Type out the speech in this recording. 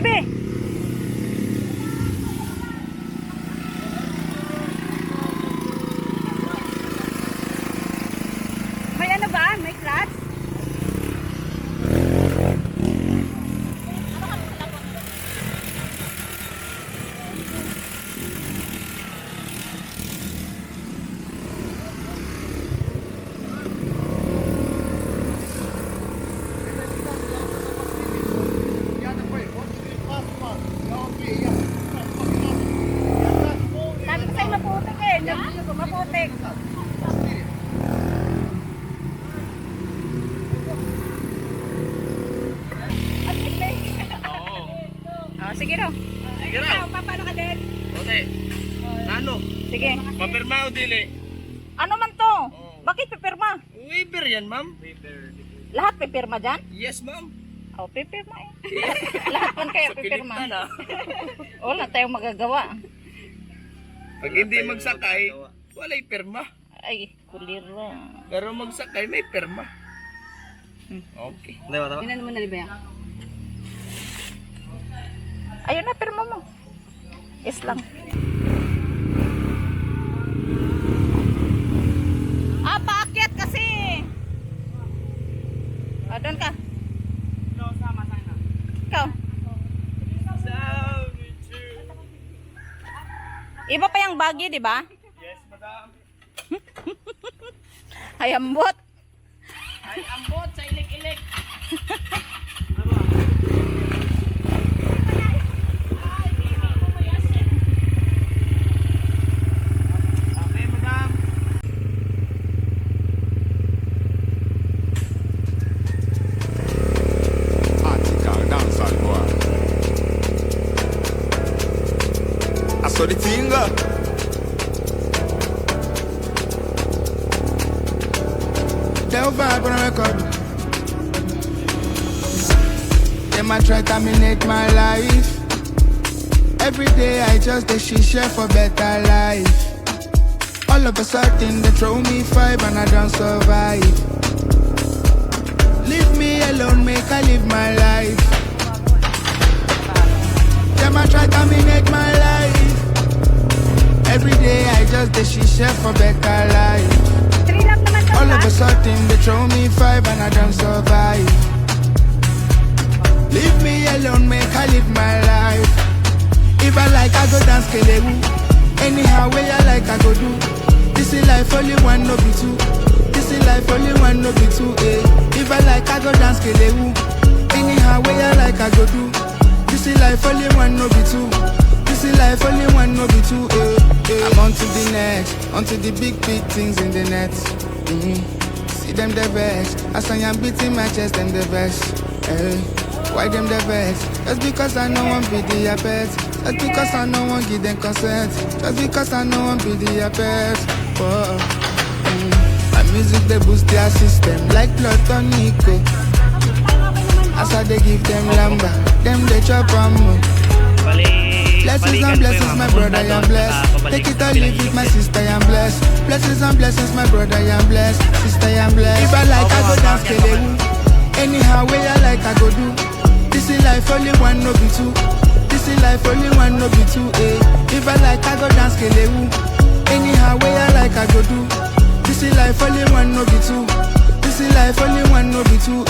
tabi. May ano ba? May clutch? Sabi ko sa'yo maputik eh. Maputik. Oh, sige raw. Sige raw. Paano ka din? Okay. Ano? Sige. Papirma o dili? Ano man to? Bakit pipirma? Waiver yan, ma'am. Waiver. Lahat pipirma dyan? Yes, ma'am. Oh, pipirma eh. Lahat man kayo pipirma. Wala tayong magagawa. Pag hindi magsakay, walay pirma. Ay, kulira. Pero magsakay, may pirma. Okay. Inan mo na libaya. Ayun na, pirma mo. Is lang. Ah, paakyat kasi. Ah, doon ka. Ikaw. Iba pa yung bagay, di ba? Yes, madam. Ay, ambot. Ay, ambot sa ilik-ilik. Okay, madam. Article dancehall boy. I saw the finger. They'll vibe on a record. They might try to terminate my life. Every day I just they share for better life. All of a sudden they throw me 5 and I don't survive. Leave me alone, make I live my life. They might try to terminate my life. Every day I just they share for better life. All of a sudden they throw me 5 and I don't survive. Leave me alone, make I live my life. If I like I go dance kelewu. Anyhow way I like I go do. This is life only one no be two. This is life only one no be two. If I like I go dance kelewu. Anyhow way I like I go do. This is life only one no be two. This is life only one no be two. I'm on to the next, on to the big things in the net. See them the best. As I am beating my chest, them the best. Why them the best? Just because I know one be the best. Just because I know one give them consent. Just because I know one be the best. My music they boost their system like blood tonico. As I they give them lamba, them they chop and move. Blessings and blessings, my brother, I am blessed. Take it or leave it, my sister, I am blessed. Blessings and blessings, my brother, I am blessed. Sister, I am blessed. If I like, I go dance kelewu. Anyhow way I like, I go do. This is life only one, no be two. This is life only one, no be two. If I like, I go dance kelewu. Anyhow way I like, I go do. This is life only one, no be two. This is life only one, no be two.